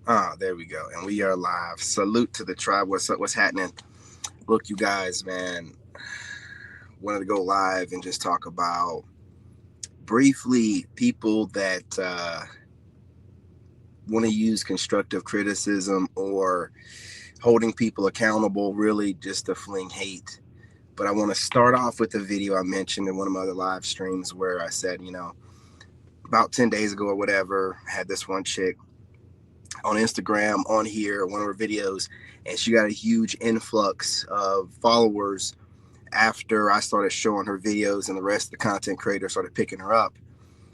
Ah, there we go. And we are live. Salute to the tribe. What's up? What's happening? Look, you guys, man, wanted to go live and just talk about briefly people that want to use constructive criticism or holding people accountable, really just to fling hate. But I want to start off with a video I mentioned in one of my other live streams where I said, about 10 days ago or whatever, I had this one chick on Instagram on here, one of her videos, and she got a huge influx of followers after I started showing her videos and the rest of the content creators started picking her up.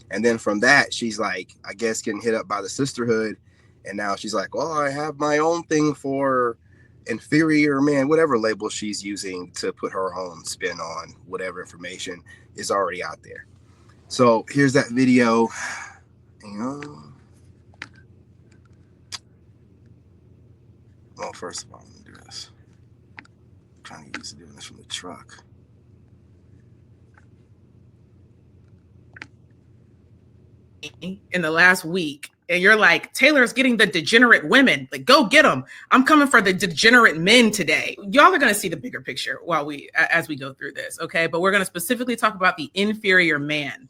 And then from that, she's like, I guess, getting hit up by the sisterhood. And now she's like, well, I have my own thing for inferior man, whatever label she's using to put her own spin on whatever information is already out there. So here's that video. Well, first of all, let me do this. I'm trying to get used to doing this from the truck. In the last week, and you're like, Taylor's getting the degenerate women. Like, go get them. I'm coming for the degenerate men today. Y'all are going to see the bigger picture as we go through this, okay? But we're going to specifically talk about the inferior man,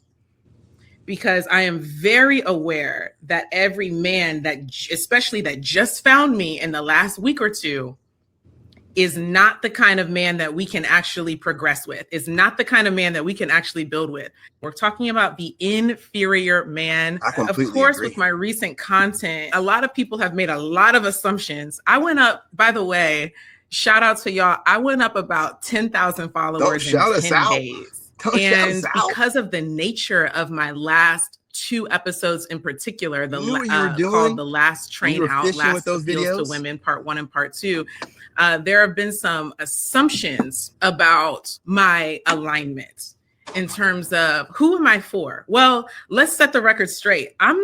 because I am very aware that every man that, especially that just found me in the last week or two, is not the kind of man that we can actually progress with, is not the kind of man that we can actually build with. We're talking about the inferior man. I completely Of course, agree. with my recent content, a lot of people have made a lot of assumptions. I went up, by the way, shout out to y'all, I went up about 10,000 followers in 10 days. And because of the nature of my last two episodes in particular, called The Last Train Out, Last Appeals to Women, Part 1 and Part 2, there have been some assumptions about my alignment in terms of who am I for? Well, let's set the record straight. I'm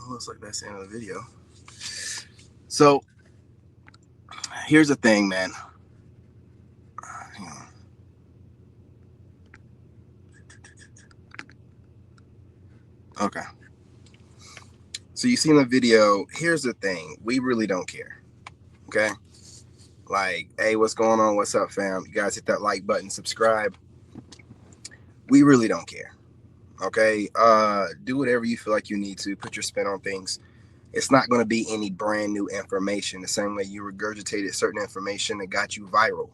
looks like that's the end of the video. So here's the thing, man. Okay. So you seen the video. Here's the thing. We really don't care. Okay? Like, hey, what's going on? What's up, fam? You guys hit that like button, subscribe. We really don't care. Okay? Do whatever you feel like you need to. Put your spin on things. It's not going to be any brand new information. The same way you regurgitated certain information that got you viral.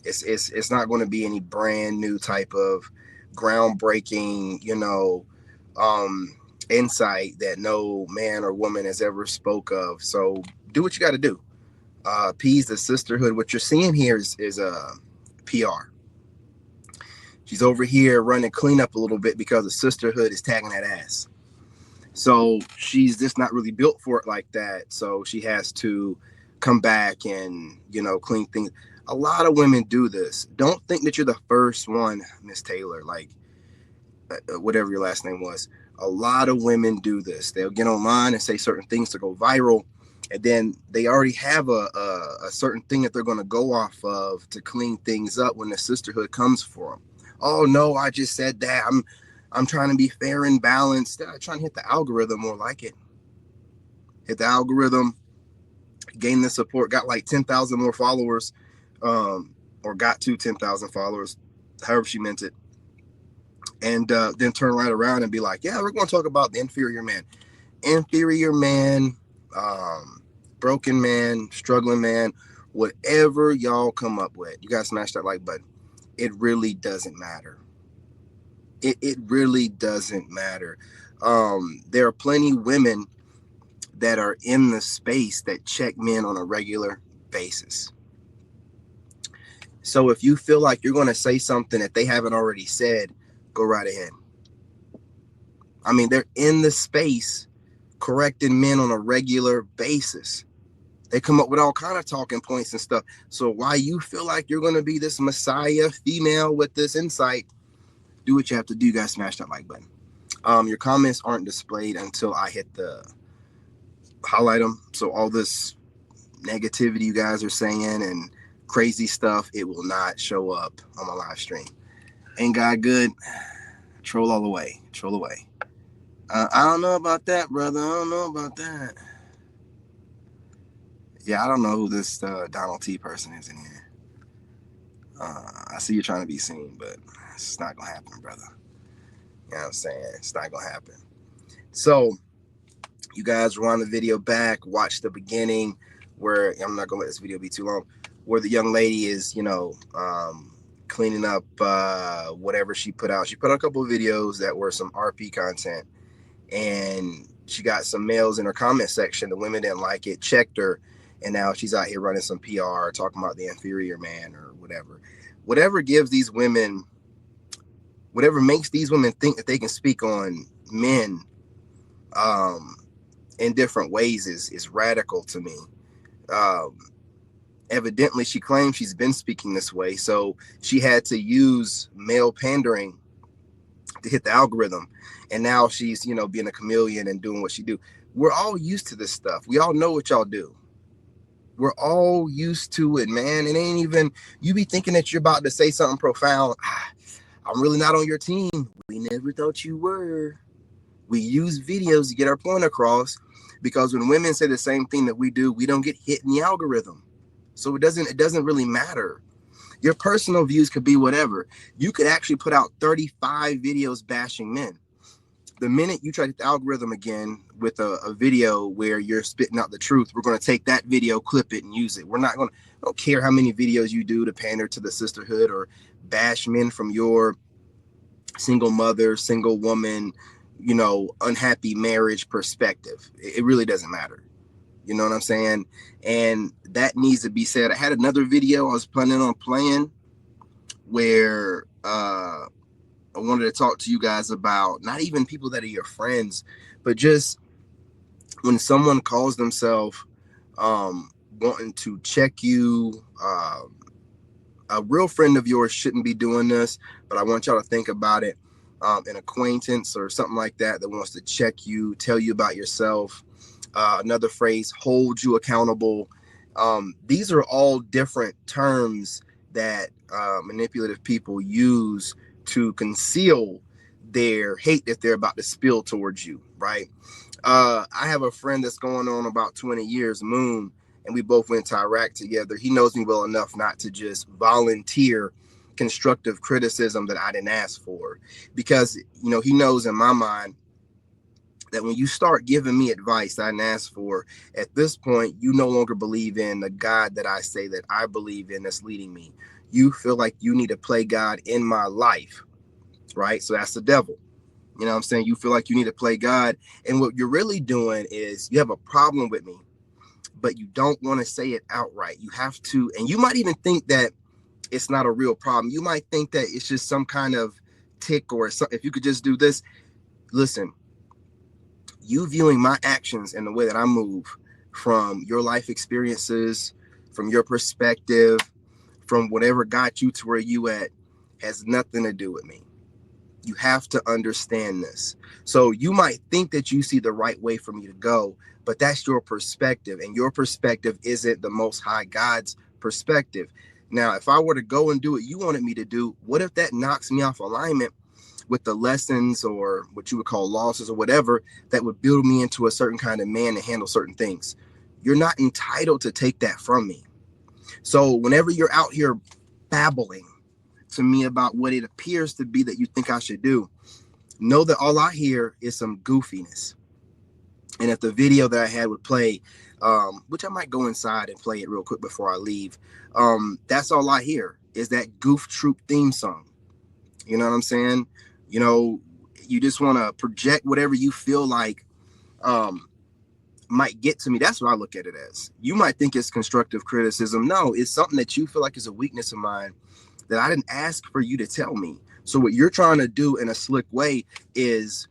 It's not going to be any brand new type of groundbreaking, insight that no man or woman has ever spoke of. So do what you got to do. Appease the sisterhood. What you're seeing here is PR. She's over here running cleanup a little bit because the sisterhood is tagging that ass. So she's just not really built for it like that. So she has to come back and, clean things. A lot of women do this. Don't think that you're the first one, Miss Taylor, like whatever your last name was. A lot of women do this. They'll get online and say certain things to go viral. And then they already have a certain thing that they're going to go off of to clean things up when the sisterhood comes for them. Oh, no, I just said that. I'm trying to be fair and balanced. I'm trying to hit the algorithm more like it. Hit the algorithm, gain the support, got like 10,000 more followers, or got to 10,000 followers, however she meant it. And then turn right around and be like, yeah, we're going to talk about the inferior man. Inferior man, broken man, struggling man, whatever y'all come up with. You guys smash that like button. It really doesn't matter. It really doesn't matter. There are plenty of women that are in the space that check men on a regular basis. So if you feel like you're going to say something that they haven't already said, go right ahead. I mean, they're in the space correcting men on a regular basis. They come up with all kind of talking points and stuff. So why you feel like you're going to be this messiah female with this insight, do what you have to do. You guys smash that like button. Your comments aren't displayed until I hit the highlight them. So all this negativity you guys are saying and crazy stuff, it will not show up on my live stream. Ain't God good? Troll all the way. Troll away. I don't know about that, brother. I don't know about that. Yeah, I don't know who this Donald T person is in here. I see you're trying to be seen, but it's not gonna happen, brother. You know what I'm saying? It's not gonna happen. So you guys run the video back, watch the beginning where I'm not gonna let this video be too long, where the young lady is, cleaning up whatever she put out. She put out a couple of videos that were some RP content, and she got some males in her comment section. The women didn't like it, checked her, and now she's out here running some PR, talking about the inferior man or whatever. Whatever gives these women, whatever makes these women think that they can speak on men um, in different ways is radical to me. Um, Evidently, she claims she's been speaking this way, so she had to use male pandering to hit the algorithm, and now she's being a chameleon and doing what she do. We're all used to this stuff. We all know what y'all do. We're all used to it, man. It ain't even, you be thinking that you're about to say something profound. I'm really not on your team. We never thought you were. We use videos to get our point across, because when women say the same thing that we do, we don't get hit in the algorithm. So it doesn't really matter. Your personal views could be whatever. You could actually put out 35 videos bashing men. The minute you try to hit the algorithm again with a video where you're spitting out the truth, we're going to take that video, clip it, and use it. We're not going to, don't care how many videos you do to pander to the sisterhood or bash men from your single mother, single woman, unhappy marriage perspective. It really doesn't matter. You know what I'm saying? And that needs to be said. I had another video I was planning on playing where I wanted to talk to you guys about not even people that are your friends, but just when someone calls themselves wanting to check you. A real friend of yours shouldn't be doing this, but I want y'all to think about it. An acquaintance or something like that that wants to check you, tell you about yourself. Another phrase, hold you accountable. These are all different terms that manipulative people use to conceal their hate that they're about to spill towards you, right? I have a friend that's going on about 20 years, Moon, and we both went to Iraq together. He knows me well enough not to just volunteer constructive criticism that I didn't ask for, because he knows in my mind that when you start giving me advice I didn't ask for, at this point you no longer believe in the God that I say that I believe in that's leading me. You feel like you need to play God in my life, right? So that's the devil. You know what I'm saying? You feel like you need to play God, and what you're really doing is you have a problem with me, but you don't want to say it outright. You have to, and you might even think that it's not a real problem. You might think that it's just some kind of tick or something. If you could just do this, listen, you viewing my actions and the way that I move from your life experiences, from your perspective, from whatever got you to where you at, has nothing to do with me. You have to understand this. So you might think that you see the right way for me to go, but that's your perspective, and your perspective isn't the Most High God's perspective. Now, if I were to go and do what you wanted me to do, what if that knocks me off alignment with the lessons or what you would call losses or whatever that would build me into a certain kind of man to handle certain things? You're not entitled to take that from me. So whenever you're out here babbling to me about what it appears to be that you think I should do, know that all I hear is some goofiness. And if the video that I had would play, which I might go inside and play it real quick before I leave, that's all I hear is that Goof Troop theme song. You know what I'm saying? You just want to project whatever you feel like might get to me. That's what I look at it as. You might think it's constructive criticism. No, it's something that you feel like is a weakness of mine that I didn't ask for you to tell me. So what you're trying to do in a slick way is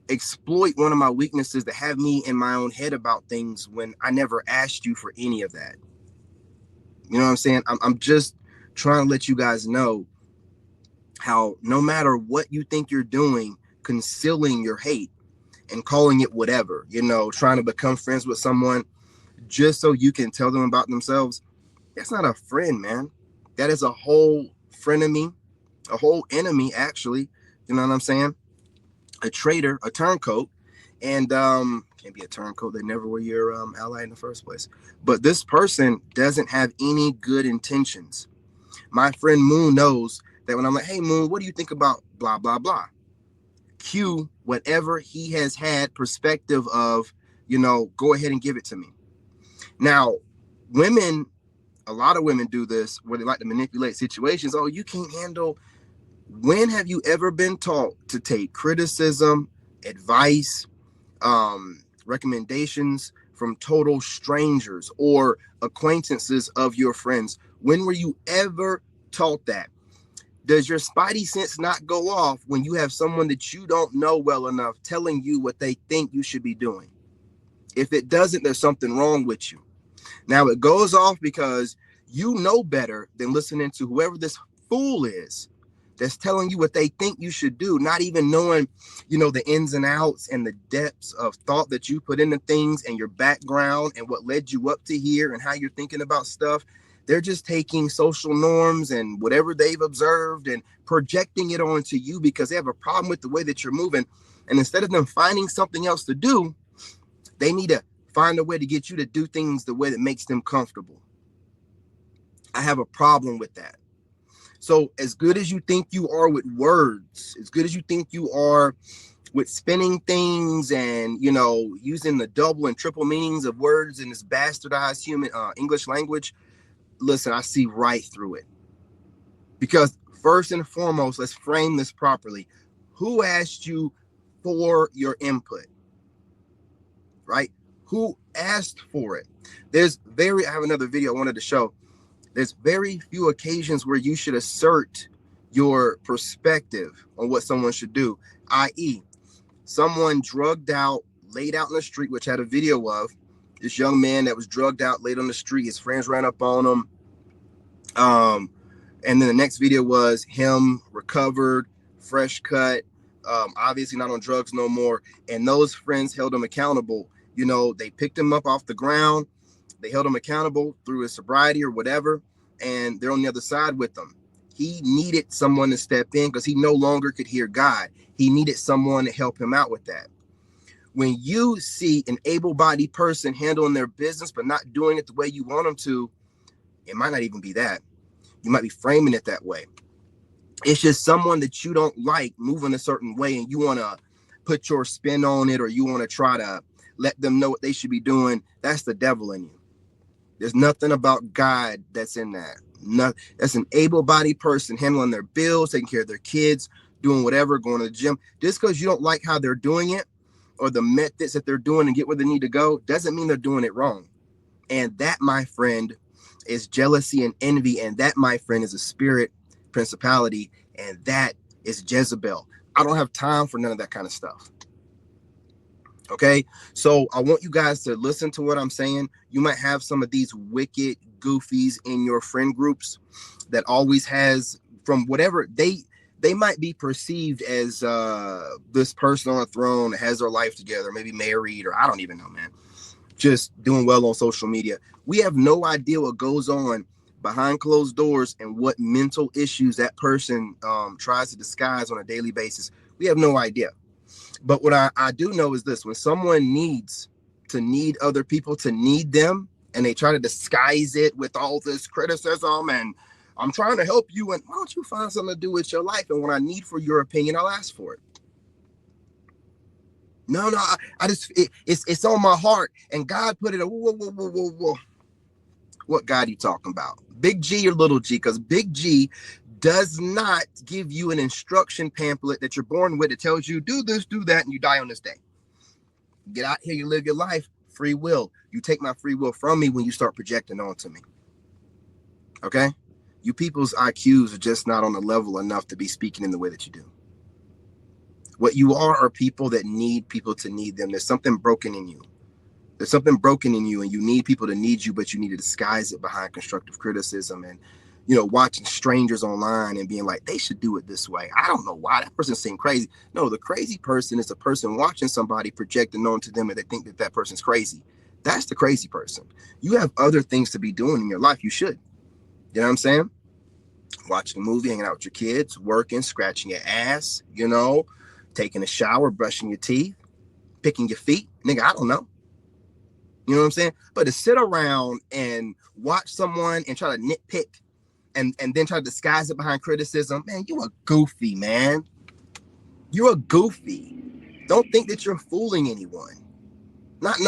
exploit one of my weaknesses to have me in my own head about things when I never asked you for any of that. You know what I'm saying? I'm just trying to let you guys know how no matter what you think you're doing, concealing your hate and calling it whatever, trying to become friends with someone just so you can tell them about themselves, that's not a friend, man. That is a whole frenemy, a whole enemy, actually. You know what I'm saying? A traitor, a turncoat. And can't be a turncoat. They never were your ally in the first place. But this person doesn't have any good intentions. My friend Moon knows that when I'm like, hey, Moon, what do you think about blah, blah, blah? Cue whatever he has had perspective of, go ahead and give it to me. Now, women, a lot of women do this where they like to manipulate situations. Oh, you can't handle. When have you ever been taught to take criticism, advice, recommendations from total strangers or acquaintances of your friends? When were you ever taught that? Does your spidey sense not go off when you have someone that you don't know well enough telling you what they think you should be doing? If it doesn't, there's something wrong with you. Now, it goes off because you know better than listening to whoever this fool is that's telling you what they think you should do, not even knowing, the ins and outs and the depths of thought that you put into things and your background and what led you up to here and how you're thinking about stuff. They're just taking social norms and whatever they've observed and projecting it onto you because they have a problem with the way that you're moving. And instead of them finding something else to do, they need to find a way to get you to do things the way that makes them comfortable. I have a problem with that. So as good as you think you are with words, as good as you think you are with spinning things and, using the double and triple meanings of words in this bastardized human English language, listen, I see right through it. Because first and foremost, let's frame this properly. Who asked you for your input? Right? Who asked for it? I have another video I wanted to show. There's very few occasions where you should assert your perspective on what someone should do, i.e., someone drugged out, laid out in the street, which I had a video of this young man that was drugged out, laid on the street. His friends ran up on him. And then the next video was him recovered, fresh cut, obviously not on drugs no more. And those friends held him accountable. They picked him up off the ground. They held him accountable through his sobriety or whatever, and they're on the other side with him. He needed someone to step in because he no longer could hear God. He needed someone to help him out with that. When you see an able-bodied person handling their business but not doing it the way you want them to, it might not even be that. You might be framing it that way. It's just someone that you don't like moving a certain way and you want to put your spin on it or you want to try to let them know what they should be doing. That's the devil in you. There's nothing about God that's in that. That's an able-bodied person handling their bills, taking care of their kids, doing whatever, going to the gym. Just because you don't like how they're doing it or the methods that they're doing and get where they need to go doesn't mean they're doing it wrong. And that, my friend, is jealousy and envy. And that, my friend, is a spirit principality. And that is Jezebel. I don't have time for none of that kind of stuff. Okay, so I want you guys to listen to what I'm saying. You might have some of these wicked goofies in your friend groups that always has, from whatever they might be perceived as this person on a throne that has their life together, maybe married, or I don't even know, man, just doing well on social media. We have no idea what goes on behind closed doors and what mental issues that person tries to disguise on a daily basis. We have no idea. But what I do know is this: when someone needs to need other people to need them, and they try to disguise it with all this criticism and I'm trying to help you, and why don't you find something to do with your life? And when I need for your opinion, I'll ask for it. No, I just it's on my heart, and God put it. Whoa. What God are you talking about? Big G or little G? Because Big G does not give you an instruction pamphlet that you're born with. It tells you do this, do that, and you die on this day. Get out here, you live your life. Free will. You take my free will from me when you start projecting onto me. Okay? You people's IQs are just not on the level enough to be speaking in the way that you do. What you are people that need people to need them. There's something broken in you. There's something broken in you, and you need people to need you, but you need to disguise it behind constructive criticism and, watching strangers online and being like, they should do it this way. I don't know why that person seemed crazy. No, the crazy person is the person watching somebody projecting onto them and they think that person's crazy. That's the crazy person. You have other things to be doing in your life. You should. You know what I'm saying? watching a movie, hanging out with your kids, working, scratching your ass, you know, taking a shower, brushing your teeth, picking your feet. Nigga, I don't know. You know what I'm saying? But to sit around and watch someone and try to nitpick and then try to disguise it behind criticism, man, you a goofy, man. You're a goofy. Don't think that you're fooling anyone. Not no